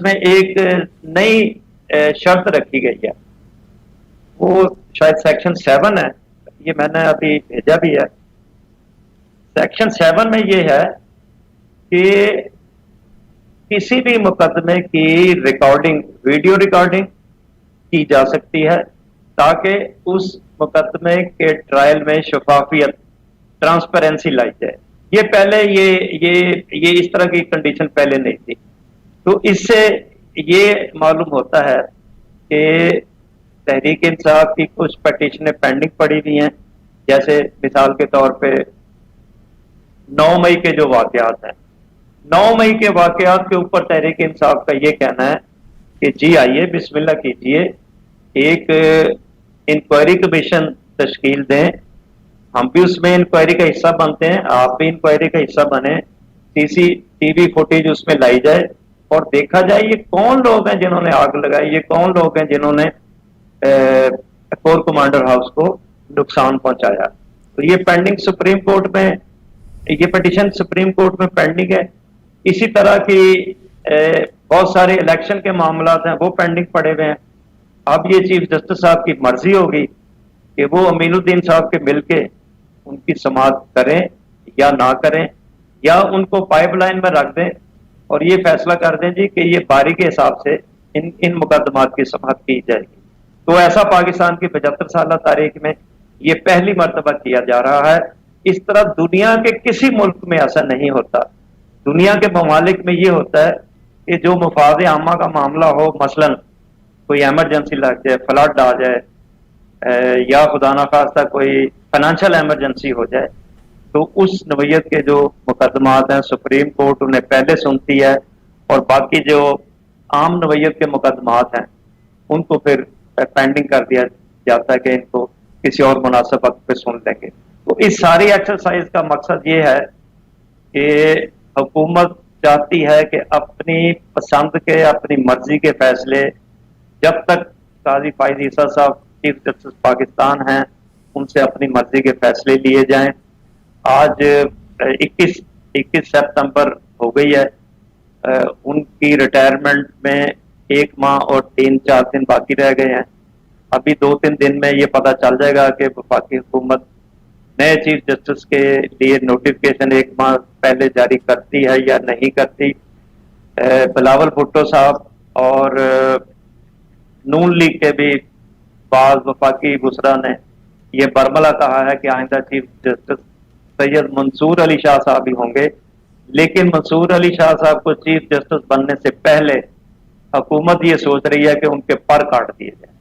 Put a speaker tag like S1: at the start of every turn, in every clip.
S1: में एक नई शर्त रखी गई है। वो शायद सेक्शन 7 है, ये मैंने अभी भेजा भी है। सेक्शन 7 में ये है कि किसी भी मुकदमे की रिकॉर्डिंग, वीडियो रिकॉर्डिंग की जा सकती है ताकि उस मुकदमे के ट्रायल में शफाफियत, ट्रांसपेरेंसी लाई जाए। ये पहले ये इस तरह की कंडीशन पहले नहीं थी। तो इससे ये मालूम होता है कि तहरीक इंसाफ की कुछ पटिशनें पेंडिंग पड़ी हुई हैं। जैसे मिसाल के तौर पे 9 मई के जो वाकयात हैं, 9 मई के वाकयात के ऊपर तहरीक इंसाफ का ये कहना है कि जी आइए, बिस्मिल्लाह कीजिए, एक इंक्वायरी कमीशन तश्कील दें, हम भी उसमें इंक्वायरी का हिस्सा बनते हैं, आप भी इंक्वायरी का हिस्सा बने, सीसीटीवी फुटेज उसमें लाई जाए और देखा जाए ये कौन लोग हैं जिन्होंने आग लगाई, ये कौन लोग हैं जिन्होंने कोर कमांडर हाउस को नुकसान पहुंचाया। तो ये पेंडिंग सुप्रीम कोर्ट में, ये पिटीशन सुप्रीम कोर्ट में पेंडिंग है। इसी तरह की बहुत सारे इलेक्शन के मामला हैं, वो पेंडिंग पड़े हुए हैं। अब ये चीफ जस्टिस साहब की मर्जी होगी कि वो अमीनुद्दीन साहब के मिलके उनकी समाअत करें या ना करें, या उनको पाइपलाइन में रख दें और ये फैसला कर दें जी कि ये बारी के हिसाब से इन मुकदमात की समाअत की जाएगी। तो ऐसा पाकिस्तान की 75 साल तारीख में ये पहली मर्तबा किया जा रहा है। इस तरह दुनिया के किसी मुल्क में ऐसा नहीं होता। दुनिया के ममालिक में ये होता है कि जो मुफाद आमा का मामला हो, मसलन कोई एमरजेंसी लग जाए, फ्लड आ जाए, या खुदा ना खास्ता कोई फाइनेंशियल एमरजेंसी हो जाए, तो उस नवैयत के जो मुकदमात हैं सुप्रीम कोर्ट उन्हें पहले सुनती है और बाकी जो आम नवैयत के मुकदमात हैं उनको फिर पेंडिंग कर दिया जाता है कि इनको किसी और मुनासिब वक्त पे सुन लेंगे। तो इस सारी एक्सरसाइज का मकसद ये है कि हुकूमत चाहती है कि अपनी पसंद के, अपनी मर्जी के फैसले, जब तक काजी फाइज ईसा साहब चीफ जस्टिस पाकिस्तान हैं, उनसे अपनी मर्जी के फैसले लिए जाएं। आज 21 सितंबर हो गई है, उनकी रिटायरमेंट में 1 माह और 3-4 दिन बाकी रह गए हैं। अभी 2-3 दिन में ये पता चल जाएगा कि वफाकी हुकूमत नए चीफ जस्टिस के लिए नोटिफिकेशन 1 माह पहले जारी करती है या नहीं करती। बिलावल भुट्टो साहब और नून लीग के भी बाज वफाकी वुज़रा ने यह बरमला कहा है कि आइंदा चीफ जस्टिस सैयद मंसूर अली शाह साहब ही होंगे, लेकिन मंसूर अली शाह साहब को चीफ जस्टिस बनने से पहले हुकूमत ये सोच रही है कि उनके पर काट दिए जाए।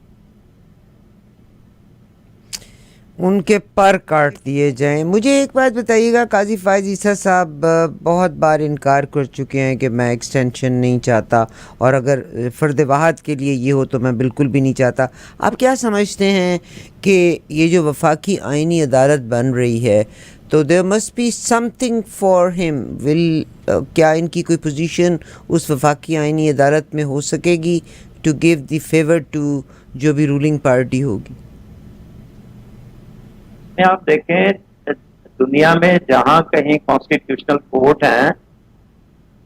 S2: उनके पर काट दिए जाएं। मुझे एक बात बताइएगा, काजी फाइज ईसा साहब बहुत बार इनकार कर चुके हैं कि मैं एक्सटेंशन नहीं चाहता, और अगर फ़र्द वाहद के लिए ये हो तो मैं बिल्कुल भी नहीं चाहता। आप क्या समझते हैं कि ये जो वफाकी आइनी अदालत बन रही है, तो there must be something for him, will क्या इनकी कोई पोजीशन उस वफाकी आइनी अदालत में हो सकेगी to give the favour to जो भी रूलिंग पार्टी होगी?
S1: आप देखें, दुनिया में जहां कहीं कॉन्स्टिट्यूशनल कोर्ट हैं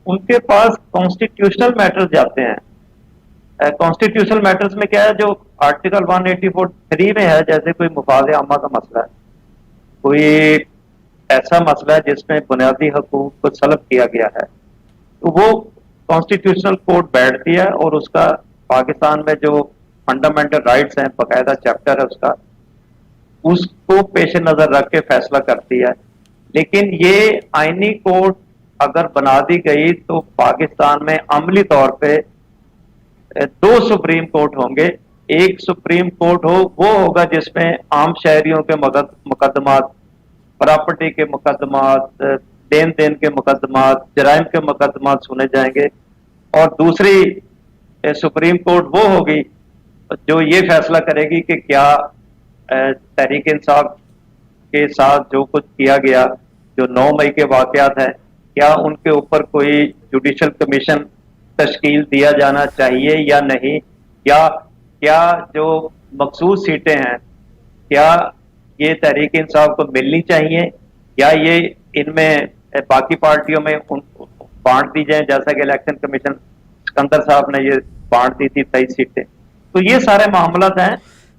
S1: उनके पास कॉन्स्टिट्यूशनल मैटर्स जाते हैं। कॉन्स्टिट्यूशनल मैटर्स में क्या है, जो आर्टिकल 184(3) में है, जैसे कोई मुफाद आमा का मसला है, कोई ऐसा मसला है जिसमें बुनियादी हकूक को सलब किया गया है, तो वो कॉन्स्टिट्यूशनल कोर्ट बैठती है और उसका पाकिस्तान में जो फंडामेंटल राइट्स हैं, बाकायदा चैप्टर है उसका, उसको पेश नजर रख के फैसला करती है। लेकिन ये आईनी कोर्ट अगर बना दी गई तो पाकिस्तान में अमली तौर पे 2 सुप्रीम कोर्ट होंगे। एक सुप्रीम कोर्ट वो होगा जिसमें आम शहरियों के मुकदमात, प्रॉपर्टी के मुकदमात, लेन देन के मुकदमात, जराइम के मुकदमात सुने जाएंगे, और दूसरी सुप्रीम कोर्ट वो होगी जो ये फैसला करेगी कि क्या तहरीक इंसाफ के साथ जो कुछ किया गया, जो 9 मई के वाकयात हैं, क्या उनके ऊपर कोई जुडिशल कमीशन तश्कील दिया जाना चाहिए या नहीं, या क्या जो मखसूस सीटें हैं क्या ये तहरीक इंसाफ को मिलनी चाहिए, या ये इनमें बाकी पार्टियों में बांट दी जाए जैसा कि इलेक्शन कमीशन सिकंदर साहब ने ये बांट दी थी 23 सीटें। तो ये सारे मामला हैं।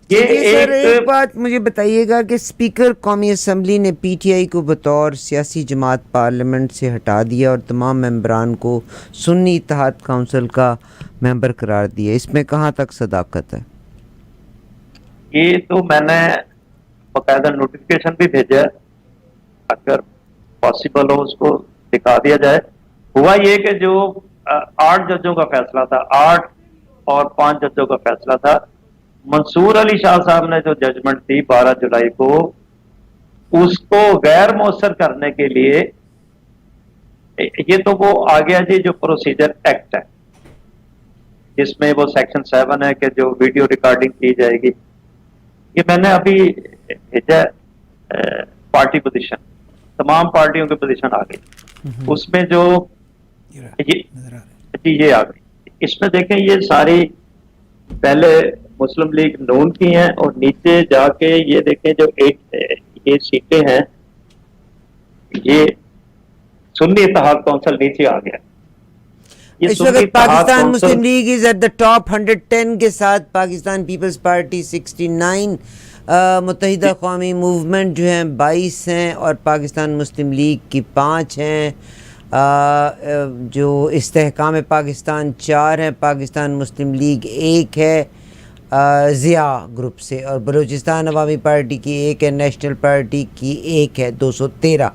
S1: ये
S2: सर एक बात मुझे बताइएगा कि स्पीकर कौमी असम्बली ने पीटीआई को बतौर सियासी जमात पार्लियामेंट से हटा दिया और तमाम मेंबरान को सुन्नी इत्तेहाद काउंसिल का मेंबर करार दिया, इसमें कहाँ तक सदाकत है?
S1: ये तो मैंने बाकायदा नोटिफिकेशन भी भेजा है, अगर पॉसिबल हो उसको दिखा दिया जाए। हुआ ये कि जो 8 जजों का फैसला था, 8 और 5 जजों का फैसला था, मंसूर अली शाह साहब ने जो जजमेंट दी 12 जुलाई को, उसको गैर मौसर करने के लिए ये तो वो आ गया जी जो प्रोसीजर एक्ट है, जिसमें वो सेक्शन 7 है कि जो वीडियो रिकॉर्डिंग की जाएगी। ये मैंने अभी भेजा पार्टी पोजीशन, तमाम पार्टियों की पोजीशन आ गई, उसमें जो ये आ गई। इसमें देखें ये सारी पहले मुस्लिम लीग नून की हैं और नीचे जाके ये देखें जो ये सीटें हैं, ये सुन्नी इत्तेहाद काउंसिल नीचे आ गया।
S2: इस वक्त Pakistan Muslim League is at the top 110 के साथ पाकिस्तान पीपल्स पार्टी 69, मुत्तहिदा कौमी मूवमेंट जो है 22 हैं और पाकिस्तान मुस्लिम लीग की 5 हैं, जो इस्तेहकाम पाकिस्तान 4 हैं, पाकिस्तान मुस्लिम लीग 1 है ज़िया ग्रुप से, और बलूचिस्तान अवामी पार्टी की 1 है, नेशनल पार्टी की 1 है, 213।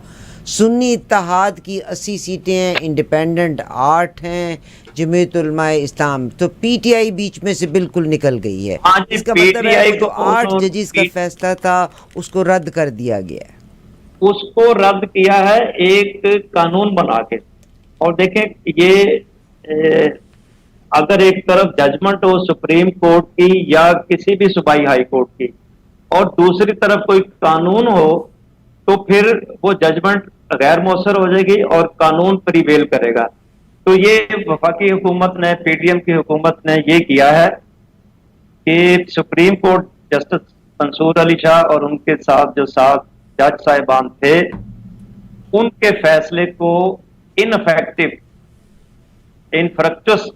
S2: सुन्नी इत्तेहाद की 80 सीटें हैं, इंडिपेंडेंट 8 हैं, जमीयत उलमाए इस्लाम। तो पीटीआई बीच में से बिल्कुल निकल गई है। इसका मतलब है कि जो 8 जजिस का फैसला था उसको रद्द कर दिया गया है।
S1: उसको रद्द किया है एक कानून बना के। और देखें ये अगर एक तरफ जजमेंट हो सुप्रीम कोर्ट की या किसी भी सूबाई हाई कोर्ट की और दूसरी तरफ कोई कानून हो, तो फिर वो जजमेंट गैर मौसर हो जाएगी और कानून प्रिवेल करेगा। तो ये वफाकी हुकूमत ने, पीडीएम की हुकूमत ने ये किया है कि supreme court justice Mansoor Ali Shah और उनके साथ जो 7 जज साहिबान थे, उनके फैसले को इनफेक्टिव, इनफ्रक्चुअस